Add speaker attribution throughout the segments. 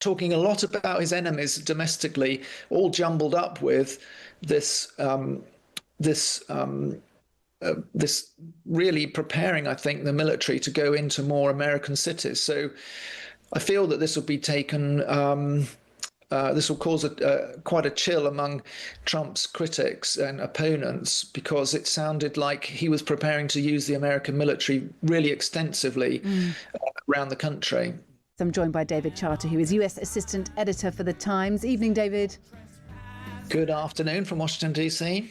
Speaker 1: talking a lot about his enemies domestically, all jumbled up with this this really preparing, I think, the military to go into more American cities. So I feel that this will be taken. This will cause quite a chill among Trump's critics and opponents, because it sounded like he was preparing to use the American military really extensively around the country.
Speaker 2: I'm joined by David Charter, who is US Assistant Editor for The Times. Evening, David.
Speaker 1: Good afternoon from Washington, D.C.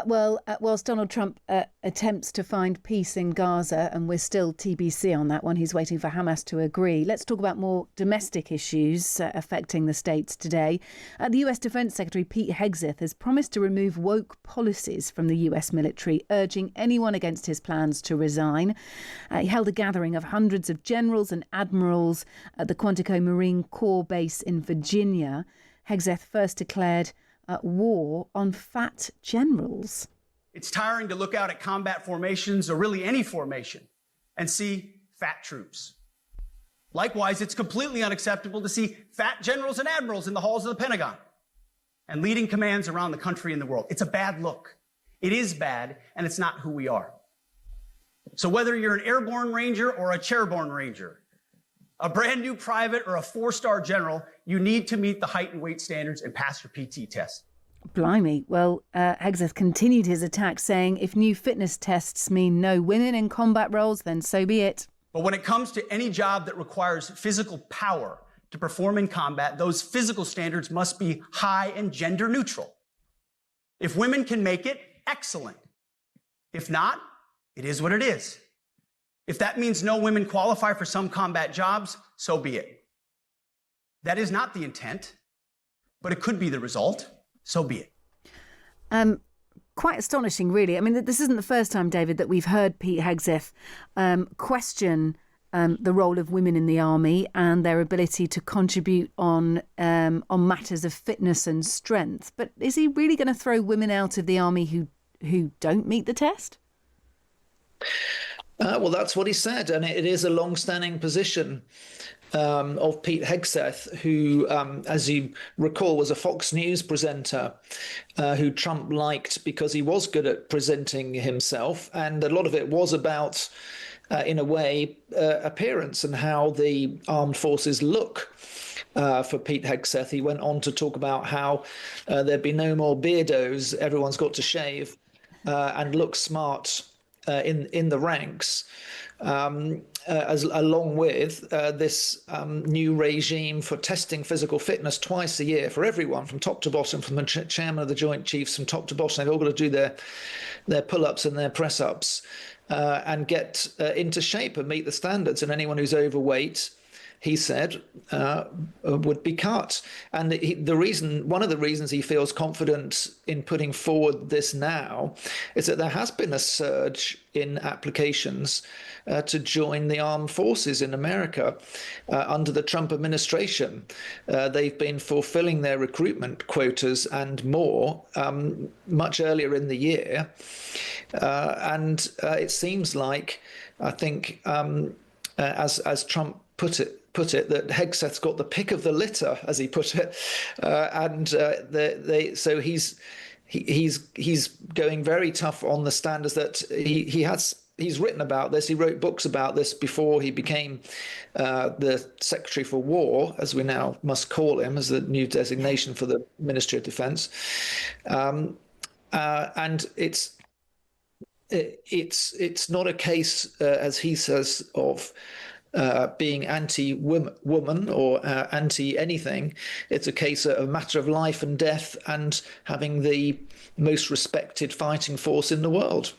Speaker 2: Whilst Donald Trump attempts to find peace in Gaza, and we're still TBC on that one, he's waiting for Hamas to agree. Let's talk about more domestic issues affecting the states today. The US Defense Secretary Pete Hegseth has promised to remove woke policies from the US military, urging anyone against his plans to resign. He held a gathering of hundreds of generals and admirals at the Quantico Marine Corps base in Virginia. Hegseth first declared war on fat generals.
Speaker 3: It's tiring to look out at combat formations, or really any formation, and see fat troops. Likewise, it's completely unacceptable to see fat generals and admirals in the halls of the Pentagon and leading commands around the country and the world. It's a bad look. It is bad, and it's not who we are. So whether you're an airborne ranger or a chairborne ranger, a brand new private or a four-star general, you need to meet the height and weight standards and pass your PT test.
Speaker 2: Blimey. Well, Hegseth continued his attack, saying if new fitness tests mean no women in combat roles, then so be it.
Speaker 3: But when it comes to any job that requires physical power to perform in combat, those physical standards must be high and gender neutral. If women can make it, excellent. If not, it is what it is. If that means no women qualify for some combat jobs, so be it. That is not the intent, but it could be the result. So be it.
Speaker 2: Quite astonishing, really. I mean, this isn't the first time, David, that we've heard Pete Hegseth question the role of women in the army and their ability to contribute on matters of fitness and strength. But is he really going to throw women out of the army who don't meet the test?
Speaker 1: Well, that's what he said, and it is a long-standing position of Pete Hegseth, who, as you recall, was a Fox News presenter who Trump liked because he was good at presenting himself, and a lot of it was about, in a way, appearance and how the armed forces look. For Pete Hegseth, he went on to talk about how there'd be no more beardos, everyone's got to shave and look smart in the ranks, along with this new regime for testing physical fitness twice a year for everyone, from top to bottom, from the chairman of the Joint Chiefs, from top to bottom. They've all got to do their pull-ups and their press-ups and get into shape and meet the standards. And anyone who's overweight, he said, would be cut. And one of the reasons he feels confident in putting forward this now is that there has been a surge in applications to join the armed forces in America under the Trump administration. They've been fulfilling their recruitment quotas and more much earlier in the year. And it seems like, I think, as Trump put it, that Hegseth's got the pick of the litter, as he put it, so he's going very tough on the standards that he's written about this. He wrote books about this before he became the Secretary for War, as we now must call him, as the new designation for the Ministry of Defense, and it's not a case, as he says, of being anti-woman or anti-anything. It's a case of a matter of life and death and having the most respected fighting force in the world.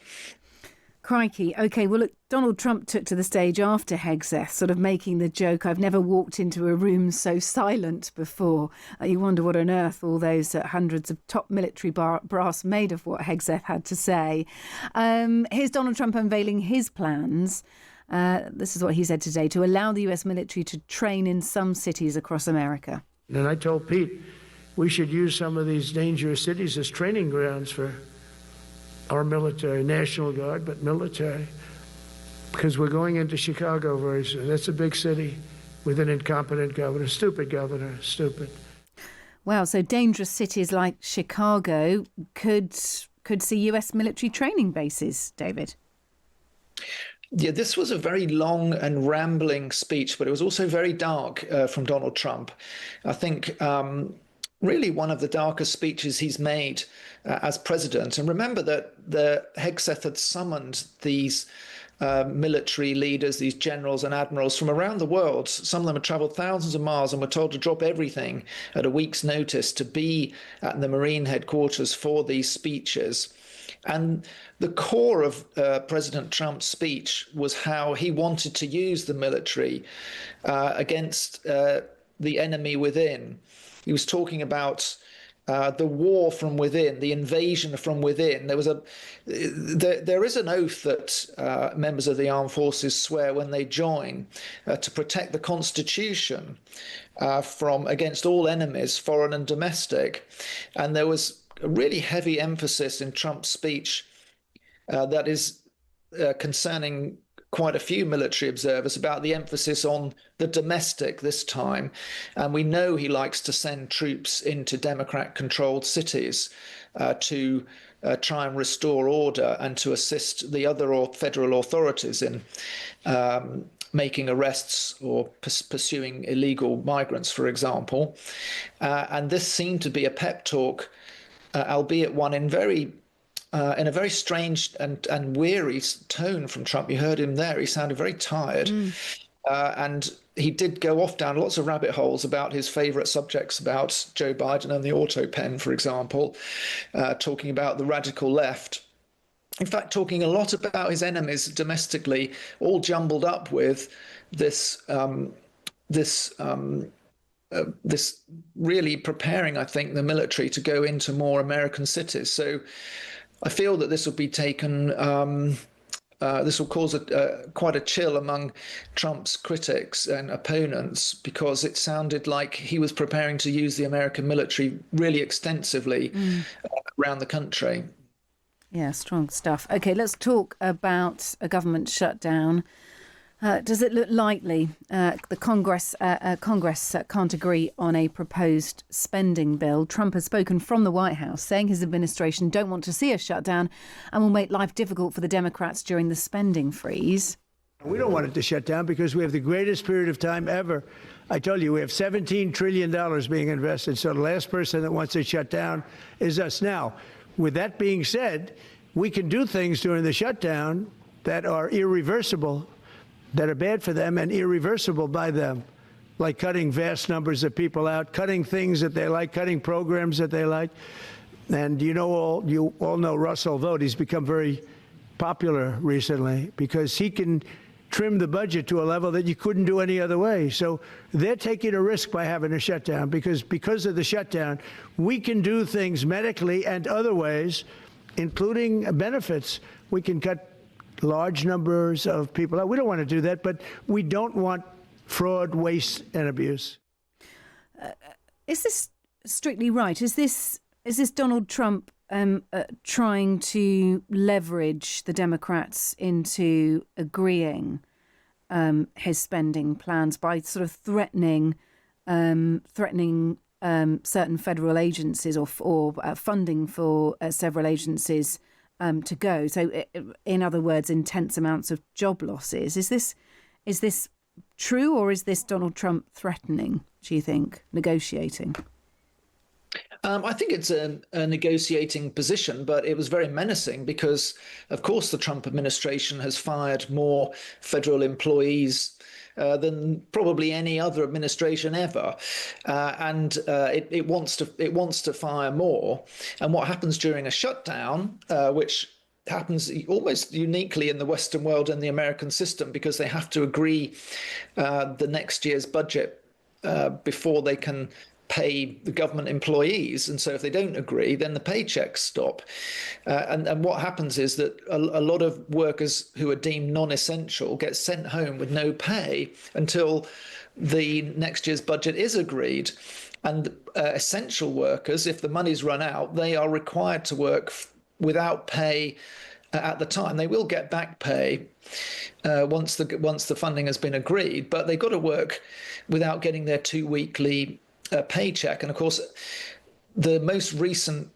Speaker 2: Crikey. OK, well, look, Donald Trump took to the stage after Hegseth, sort of making the joke, I've never walked into a room so silent before. You wonder what on earth all those hundreds of top military brass made of what Hegseth had to say. Here's Donald Trump unveiling his plans. This is what he said today: to allow the US military to train in some cities across America.
Speaker 4: And I told Pete we should use some of these dangerous cities as training grounds for our military, National Guard, but military, because we're going into Chicago very soon. That's a big city. with an incompetent governor. Stupid governor, stupid.
Speaker 2: Wow, so dangerous cities like Chicago could see US military training bases, David.
Speaker 1: Yeah, this was a very long and rambling speech, but it was also very dark from Donald Trump. I think really one of the darkest speeches he's made as president. And remember that the Hegseth had summoned these military leaders, these generals and admirals from around the world. Some of them had traveled thousands of miles and were told to drop everything at a week's notice to be at the Marine headquarters for these speeches. And the core of President Trump's speech was how he wanted to use the military against the enemy within. He was talking about the war from within, the invasion from within. There is an oath that members of the armed forces swear when they join to protect the Constitution from against all enemies, foreign and domestic. And there was a really heavy emphasis in Trump's speech that is concerning quite a few military observers about the emphasis on the domestic this time. And we know he likes to send troops into Democrat-controlled cities to try and restore order and to assist the other federal authorities in making arrests or pursuing illegal migrants, for example. And this seemed to be a pep talk, albeit one in a very strange and weary tone from Trump. You heard him there. He sounded very tired. And he did go off down lots of rabbit holes about his favorite subjects, about Joe Biden and the auto pen, for example, talking about the radical left. In fact, talking a lot about his enemies domestically, all jumbled up with this really preparing, I think, the military to go into more American cities. So I feel that this will be taken, this will cause quite a chill among Trump's critics and opponents, because it sounded like he was preparing to use the American military really extensively around the country.
Speaker 2: Yeah, strong stuff. OK, let's talk about a government shutdown. Does it look likely the Congress can't agree on a proposed spending bill? Trump has spoken from the White House, saying his administration don't want to see a shutdown and will make life difficult for the Democrats during the spending freeze.
Speaker 4: We don't want it to shut down because we have the greatest period of time ever. I told you, we have $17 trillion being invested. So the last person that wants it shut down is us. Now, with that being said, we can do things during the shutdown that are irreversible, that are bad for them and irreversible by them, like cutting vast numbers of people out, cutting things that they like, cutting programs that they like. And you all know Russell Vought. He's become very popular recently because he can trim the budget to a level that you couldn't do any other way. So they're taking a risk by having a shutdown because of the shutdown, we can do things medically and other ways, including benefits. We can cut large numbers of people out. We don't want to do that, but we don't want fraud, waste, and abuse.
Speaker 2: Is this strictly right? Is this Donald Trump trying to leverage the Democrats into agreeing his spending plans by sort of threatening certain federal agencies or funding for several agencies to go? So, in other words, intense amounts of job losses. Is this true, or is this Donald Trump threatening, do you think, negotiating?
Speaker 1: I think it's a negotiating position, but it was very menacing because, of course, the Trump administration has fired more federal employees than probably any other administration ever, and it wants to fire more. And what happens during a shutdown, which happens almost uniquely in the Western world and the American system, because they have to agree the next year's budget before they can pay the government employees. And so if they don't agree, then the paychecks stop. And what happens is that a lot of workers who are deemed non-essential get sent home with no pay until the next year's budget is agreed. And essential workers, if the money's run out, they are required to work without pay at the time. They will get back pay once the funding has been agreed, but they've got to work without getting their 2-weekly paycheck. And of course, the most recent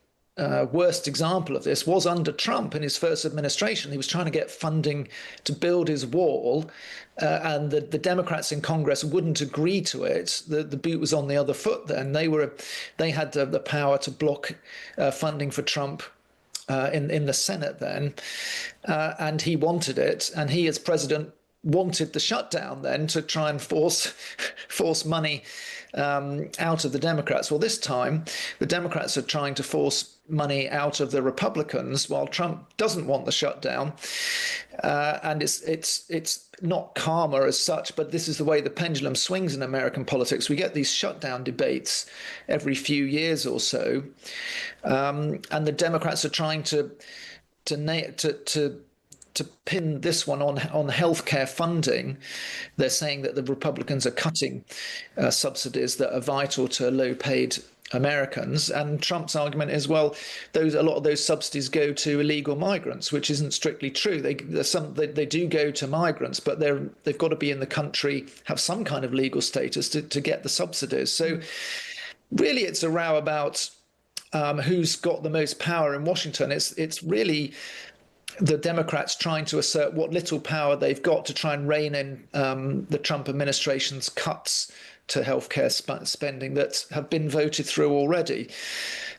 Speaker 1: worst example of this was under Trump in his first administration. He was trying to get funding to build his wall, and the Democrats in Congress wouldn't agree to it. The boot was on the other foot then. They had the power to block funding for Trump in the Senate then, and he wanted it, and he as president wanted the shutdown then to try and force money out of the Democrats. Well, this time the Democrats are trying to force money out of the Republicans, while Trump doesn't want the shutdown. And it's not karma as such, but this is the way the pendulum swings in American politics. We get these shutdown debates every few years or so, and the Democrats are trying to pin this one on healthcare funding. They're saying that the Republicans are cutting subsidies that are vital to low-paid Americans, and Trump's argument is, well, a lot of those subsidies go to illegal migrants, which isn't strictly true. They do go to migrants, but they've got to be in the country, have some kind of legal status to get the subsidies. So really, it's a row about who's got the most power in Washington. It's really the Democrats trying to assert what little power they've got to try and rein in the Trump administration's cuts to healthcare spending that have been voted through already.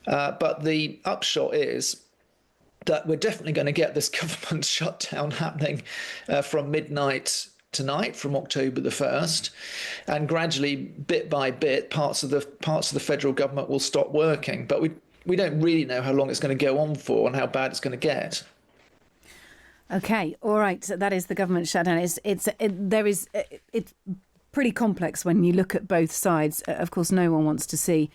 Speaker 1: But the upshot is that we're definitely going to get this government shutdown happening from midnight tonight, from October the 1st, and gradually, bit by bit, parts of the federal government will stop working. But we don't really know how long it's going to go on for and how bad it's going to get.
Speaker 2: Okay, all right. So that is the government shutdown. It's pretty complex when you look at both sides. Of course, no one wants to see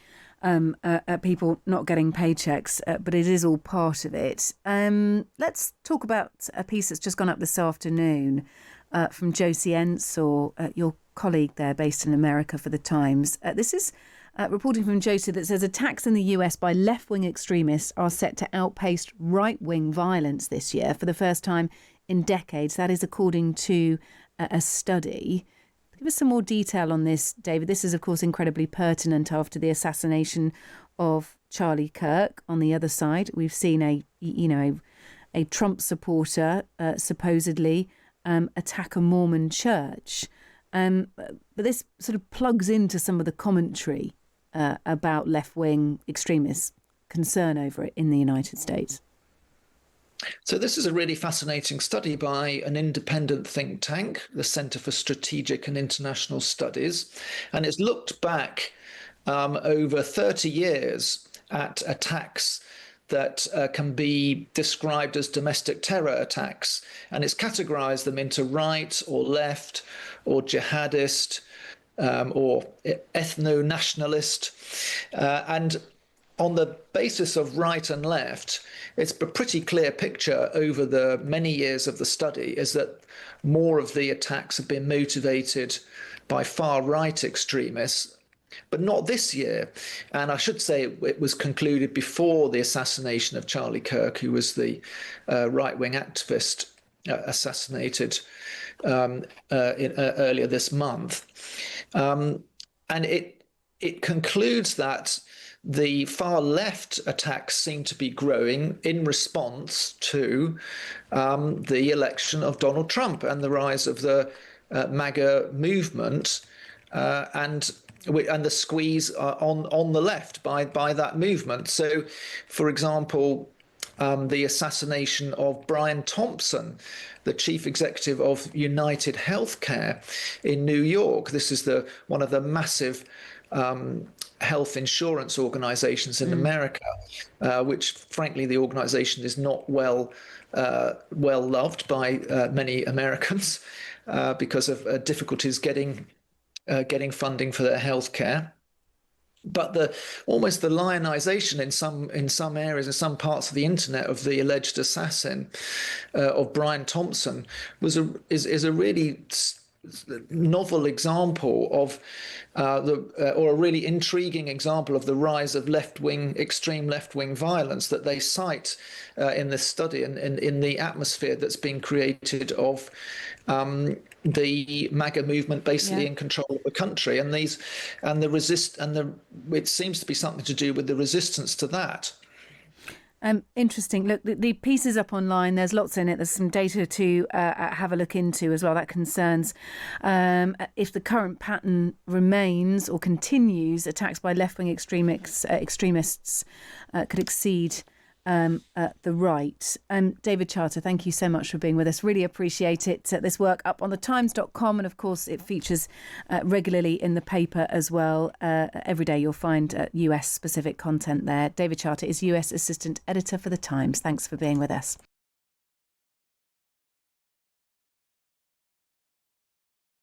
Speaker 2: people not getting paychecks, but it is all part of it. Let's talk about a piece that's just gone up this afternoon from Josie Ensor, your colleague there based in America for The Times. This is reporting from Josie that says attacks in the US by left-wing extremists are set to outpace right-wing violence this year for the first time in decades. That is according to a study. Give us some more detail on this, David. This is, of course, incredibly pertinent after the assassination of Charlie Kirk. On the other side, we've seen a Trump supporter supposedly attack a Mormon church. But this sort of plugs into some of the commentary about left-wing extremists' concern over it in the United States.
Speaker 1: So this is a really fascinating study by an independent think tank, the Center for Strategic and International Studies, and it's looked back over 30 years at attacks that can be described as domestic terror attacks, and it's categorized them into right or left or jihadist or ethno-nationalist, and on the basis of right and left, it's a pretty clear picture over the many years of the study is that more of the attacks have been motivated by far-right extremists, but not this year. And I should say it was concluded before the assassination of Charlie Kirk, who was the right-wing activist assassinated earlier this month. And it concludes that the far left attacks seem to be growing in response to the election of Donald Trump and the rise of the MAGA movement and the squeeze on the left by that movement. So, for example, the assassination of Brian Thompson, the chief executive of United Healthcare in New York. This is one of the massive health insurance organizations in America, which frankly the organization is not well loved by many Americans because of difficulties getting funding for their healthcare. But almost the lionization in some areas, in some parts of the internet, of the alleged assassin of Brian Thompson is a really novel example of or a really intriguing example of the rise of extreme left-wing violence that they cite in this study, and in the atmosphere that's been created of the MAGA movement basically in control of the country, and it seems to be something to do with the resistance to that.
Speaker 2: Interesting. Look, the piece is up online. There's lots in it. There's some data to have a look into as well. That concerns if the current pattern remains or continues, attacks by left-wing extremists could exceed the right. David Charter, thank you so much for being with us. Really appreciate it. This work up on thetimes.com, and of course it features regularly in the paper as well. Every day you'll find US specific content there. David Charter is US Assistant Editor for The Times. Thanks for being with us.